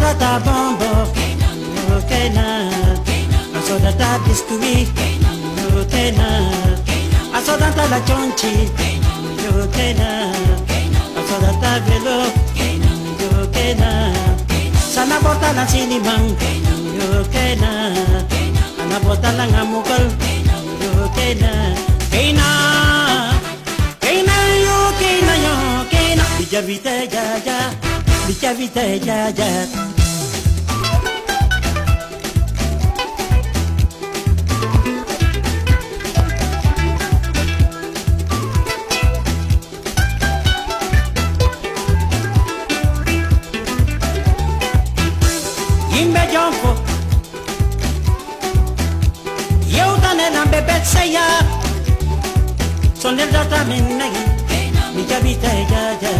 sodata bonbon, Kena. A sodata biscuit, Kena. A sodata la chonchi, Kena. A sodata velo, Kena. Sana bota la sinimang, Kena. Ana bota la ngamukal, Kena. Kena. Kena yo, Kena yo, Kena. Bijavite ja ja. Bijavite ja ja. Imbe jonko. Yo tane na bebet saya. Sonel data minagi. Bijavite ja ja.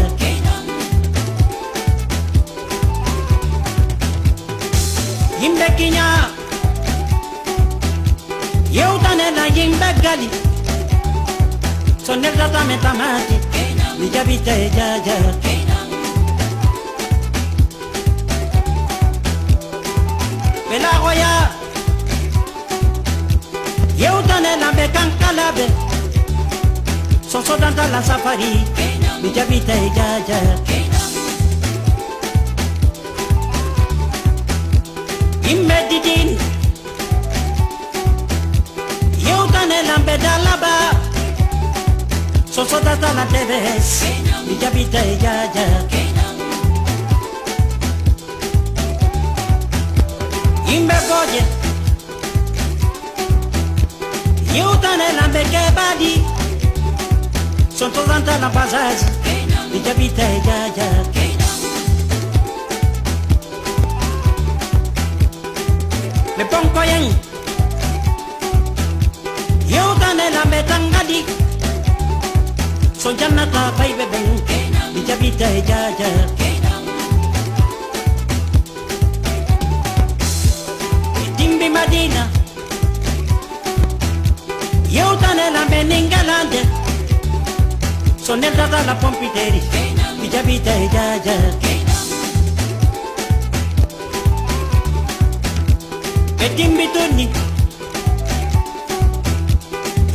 Yimbe kinya, yo tane la yimbe gali. Sonel data metamati, bijabite ja ja. Bela roya, yo tane la bekan kalabe. Son sodanta la safari, bijabite ja ja. Immedidin yo tane lambe dalaba so sodata la teves mi jabite ja ja imbe goje yo tane lambe kebadi so sodata la bazaz mi jabite ja ja me pongo yen yo tane la metangadi so janata baby ben mi jabite ja ja timbi madina yo tane la meningalande so nel data la pompiteri mi jabite ja ja Timbi tuni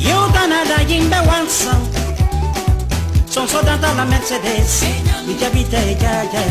yo tana la yimbe wansan son sodanta la Mercedes mi jabite ja ja